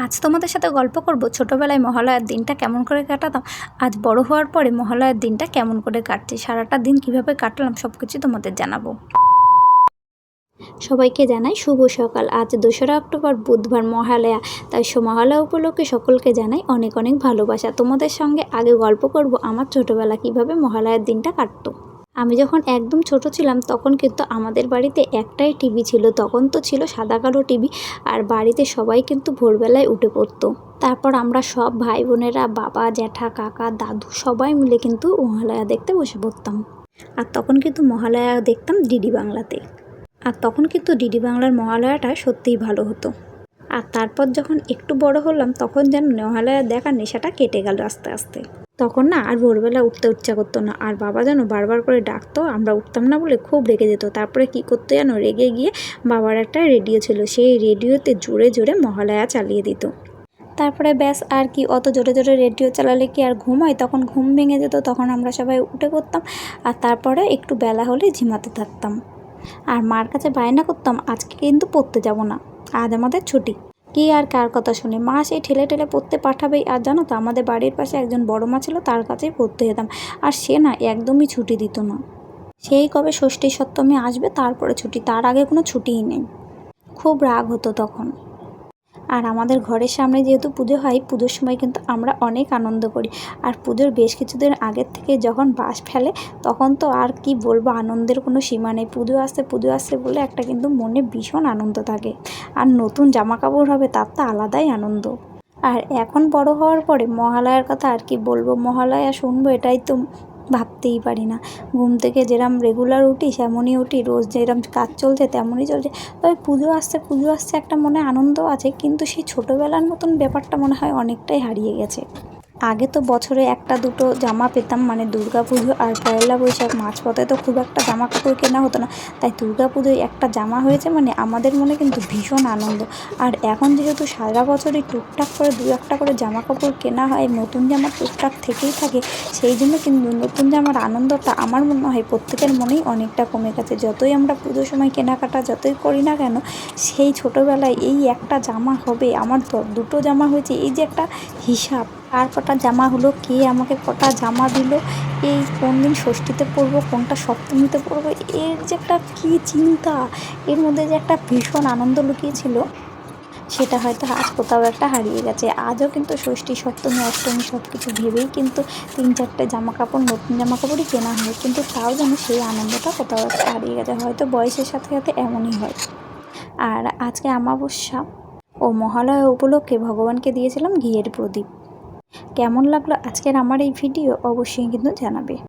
আজ তোমাদের সাথে গল্প করব ছোটবেলায় মহালয়ার দিনটা কেমন করে কাটাতাম। আজ বড় হওয়ার পরে মহালয়ার দিনটা কেমন করে কাটছে, সারাটা দিন কিভাবে কাটালাম সব কিছু তোমাদের জানাবো। সবাইকে জানাই শুভ সকাল। আজ 2রা অক্টোবর বুধবার মহালয়া, তাই মহালয়া উপলক্ষে সকলকে জানাই অনেক অনেক ভালোবাসা। তোমাদের সঙ্গে আগে গল্প করব আমার ছোটবেলা কিভাবে মহালয়ার দিনটা কাটতো। আমি যখন একদম ছোট ছিলাম তখন কিন্তু আমাদের বাড়িতে একটাই টিভি ছিল। তখন তো ছিল সাদা কালো টিভি, আর বাড়িতে সবাই কিন্তু ভোরবেলায় উঠে পড়তো। তারপর আমরা সব ভাই বোনেরা, বাবা, জ্যাঠা, কাকা, দাদু সবাই মিলে কিন্তু মহালয়া দেখতে বসে পড়তাম। আর তখন কিন্তু মহালয়া দেখতাম ডিডি বাংলাতে। আর তখন কিন্তু ডিডি বাংলার মহালয়াটা সত্যিই ভালো হতো। আর তারপর যখন একটু বড় হলাম তখন যেন মহালয়া দেখার নেশাটা কেটে গেল আস্তে আস্তে। তখন না আর ভোরবেলা উঠতে ইচ্ছা করতো না, আর বাবা যেন বারবার করে ডাকতো, আমরা উঠতাম না বলে খুব রেগে যেত। তারপরে কি করতো যেন, রেগে গিয়ে বাবার একটা রেডিও ছিল, সেই রেডিওতে জোরে জোরে মহালয়া চালিয়ে দিত। তারপরে ব্যাস, আর কি অত জোরে জোরে রেডিও চালালে কি আর ঘুম হয়, তখন ঘুম ভেঙে যেত। তখন আমরা সবাই উঠে পড়তাম, আর তারপরে একটু বেলা হলে ঝিমাতে থাকতাম। আর মার কাছে বায়না করতাম, আজকে কিন্তু পড়তে যাব না, আজ আমাদের ছুটি। কি আর কার কথা শুনে, মা সেই ঠেলে ঠেলে পড়তে পাঠাবেই। আর জানো তো, আমাদের বাড়ির পাশে একজন বড় মা ছিল, তার কাছেই পড়তে যেতাম। আর সে না একদমই ছুটি দিত না। সেই কবে ষষ্ঠী সপ্তমী আসবে তারপরে ছুটি, তার আগে কোনো ছুটিই নেই। খুব রাগ হতো তখন। আর আমাদের ঘরের সামনে যেহেতু পুজো হয়, পুজোর সময় কিন্তু আমরা অনেক আনন্দ করি। আর পুজোর বেশ কিছুদিন আগের থেকে যখন বাঁশ ফেলে, তখন তো আর কি বলবো, আনন্দের কোনো সীমা নেই। পুজো আসছে বলে একটা কিন্তু মনে ভীষণ আনন্দ থাকে। আর নতুন জামা কাপড় হবে, তার তো আলাদাই আনন্দ। আর এখন বড় হওয়ার পরে মহালয়ার কথা আর কি বলবো, মহালয়া শুনবো এটাই তো ভাবতেই পারি না। ঘুম থেকে যেরম রেগুলার উঠি সেমনই উঠি, রোজ যেরম কাজ চলছে তেমনই চলছে। তবে পুজো আসছে একটা মনে আনন্দ আছে, কিন্তু সেই ছোটোবেলার মতন ব্যাপারটা মনে হয় অনেকটাই হারিয়ে গেছে। আগে তো বছরে একটা দুটো জামা পেতাম, মানে দুর্গা পুজো আর পয়লা বৈশাখ। মাঝপথে তো খুব একটা জামা কাপড় কেনা হতো না, তাই দুর্গা পুজোয় একটা জামা হয়েছে মানে আমাদের মনে কিন্তু ভীষণ আনন্দ। আর এখন যেহেতু সারা বছরই টুকটাক করে দু একটা করে জামা কাপড় কেনা হয়, নতুন জামা টুকটাক থেকেই থাকে, সেই জন্য কিন্তু নতুন জামার আনন্দটা আমার মনে হয় প্রত্যেকের মনেই অনেকটা কমে গেছে। যতই আমরা পুজোর সময় কেনাকাটা যতই করি না কেন, সেই ছোটোবেলায় এই একটা জামা হবে, আমার দুটো জামা হয়েছে, এই যে একটা হিসাব, কার কটা জামা হলো, কে আমাকে কটা জামা দিল, এই কোন দিন ষষ্ঠীতে পরবো, কোনটা সপ্তমীতে পরবো, এর যে একটা কী চিন্তা, এর মধ্যে যে একটা ভীষণ আনন্দ লুকিয়েছিল, সেটা হয়তো আজ কোথাও একটা হারিয়ে গেছে। আজও কিন্তু ষষ্ঠী সপ্তমী অষ্টমী সব কিছু ভেবেই কিন্তু 3-4টে জামা কাপড়, নতুন জামা কাপড়ই কেনা হয়, কিন্তু তাও যেন সেই আনন্দটা কোথাও একটা হারিয়ে গেছে। হয়তো বয়সের সাথে সাথে এমনই হয়। আর আজকে অমাবস্যা ও মহালয়া উপলক্ষে ভগবানকে দিয়েছিলাম ঘিয়ের প্রদীপ। কেমন লাগলো আজকের আমার এই ভিডিও অবশ্যই কিন্তু জানাবে।